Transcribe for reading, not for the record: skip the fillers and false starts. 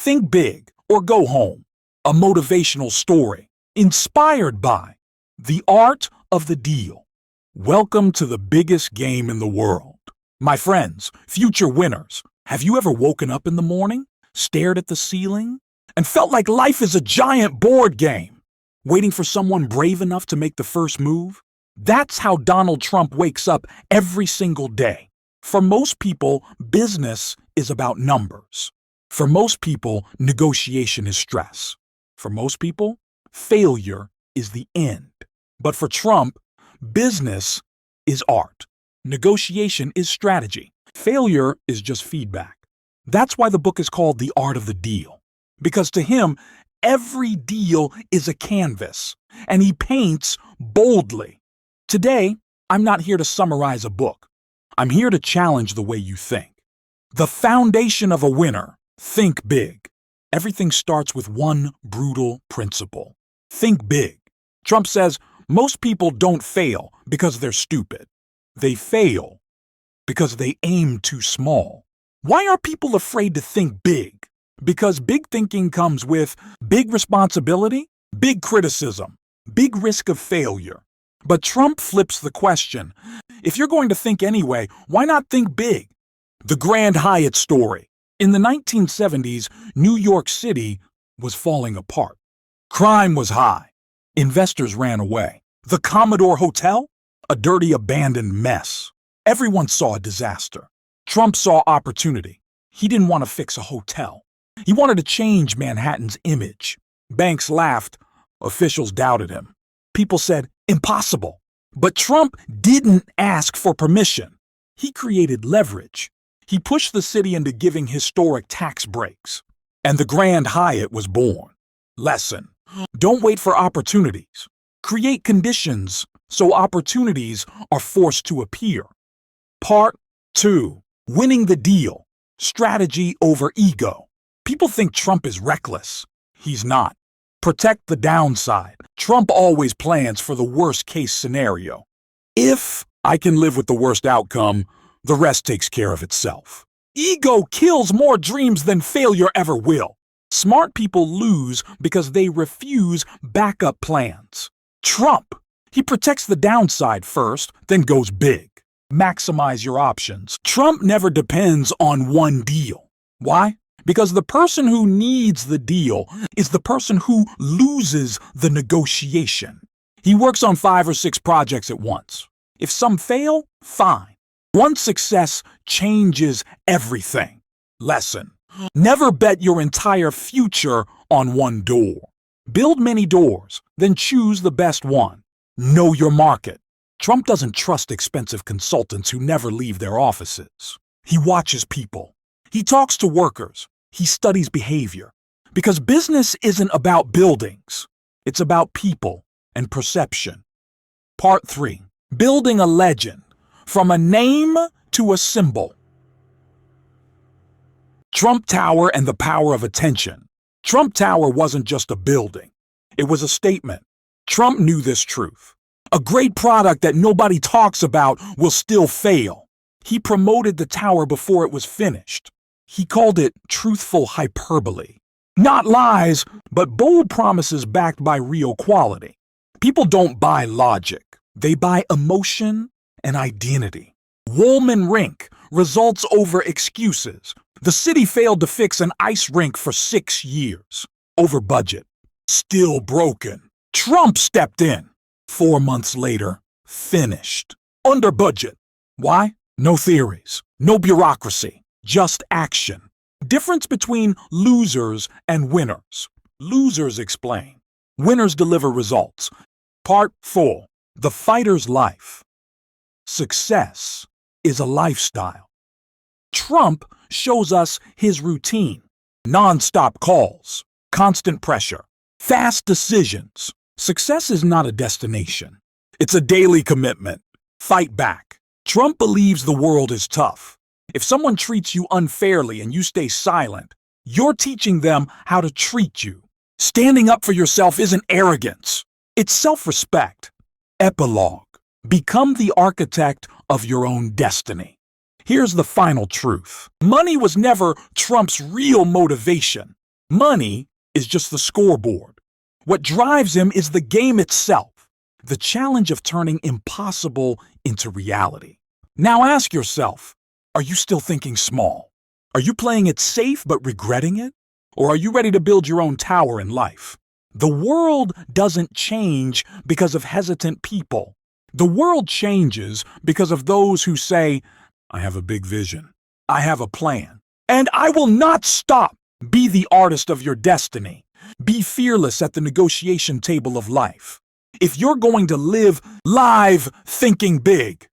Think Big or Go Home, a motivational story inspired by the art of the deal. Welcome to the biggest game in the world. My friends, future winners, have you ever woken up in the morning, stared at the ceiling, and felt like life is a giant board game, waiting for someone brave enough to make the first move? That's how Donald Trump wakes up every single day. For most people, business is about numbers. For most people, negotiation is stress. For most people, failure is the end. But for Trump, business is art. Negotiation is strategy. Failure is just feedback. That's why the book is called The Art of the Deal. Because to him, every deal is a canvas, and he paints boldly. Today, I'm not here to summarize a book. I'm here to challenge the way you think. The foundation of a winner. Think big. Everything starts with one brutal principle. Think big. Trump says most people don't fail because they're stupid. They fail because they aim too small. Why are people afraid to think big? Because big thinking comes with big responsibility, big criticism, big risk of failure. But Trump flips the question. If you're going to think anyway, why not think big? The Grand Hyatt story. In the 1970s, New York City was falling apart. Crime was high. Investors ran away. The Commodore Hotel? A dirty, abandoned mess. Everyone saw a disaster. Trump saw opportunity. He didn't want to fix a hotel. He wanted to change Manhattan's image. Banks laughed. Officials doubted him. People said, impossible. But Trump didn't ask for permission. He created leverage. He pushed the city into giving historic tax breaks. And the Grand Hyatt was born. Lesson. Don't wait for opportunities. Create conditions so opportunities are forced to appear. Part 2. Winning the deal. Strategy over ego. People think Trump is reckless. He's not. Protect the downside. Trump always plans for the worst-case scenario. If I can live with the worst outcome, the rest takes care of itself. Ego kills more dreams than failure ever will. Smart people lose because they refuse backup plans. Trump, he protects the downside first, then goes big. Maximize your options. Trump never depends on one deal. Why? Because the person who needs the deal is the person who loses the negotiation. He works on 5 or 6 projects at once. If some fail, fine. One success changes everything. Lesson. Never bet your entire future on one door. Build many doors, then choose the best one. Know your market. Trump doesn't trust expensive consultants who never leave their offices. He watches people. He talks to workers. He studies behavior. Because business isn't about buildings. It's about people and perception. Part 3. Building a legend. From a name to a symbol. Trump Tower and the power of attention. Trump Tower wasn't just a building. It was a statement. Trump knew this truth. A great product that nobody talks about will still fail. He promoted the tower before it was finished. He called it truthful hyperbole. Not lies, but bold promises backed by real quality. People don't buy logic. They buy emotion and identity. Woolman Rink, results over excuses. The city failed to fix an ice rink for 6 years. Over budget. Still broken. Trump stepped in. 4 months later, finished. Under budget. Why? No theories. No bureaucracy. Just action. Difference between losers and winners. Losers explain. Winners deliver results. Part 4. The fighter's life. Success is a lifestyle. Trump shows us his routine. Non-stop calls. Constant pressure. Fast decisions. Success is not a destination. It's a daily commitment. Fight back. Trump believes the world is tough. If someone treats you unfairly and you stay silent, you're teaching them how to treat you. Standing up for yourself isn't arrogance. It's self-respect. Epilogue. Become the architect of your own destiny. Here's the final truth. Money was never Trump's real motivation. Money is just the scoreboard. What drives him is the game itself, the challenge of turning impossible into reality. Now ask yourself, are you still thinking small? Are you playing it safe but regretting it? Or are you ready to build your own tower in life? The world doesn't change because of hesitant people. The world changes because of those who say, I have a big vision. I have a plan. And I will not stop. Be the artist of your destiny. Be fearless at the negotiation table of life. If you're going to live live thinking big,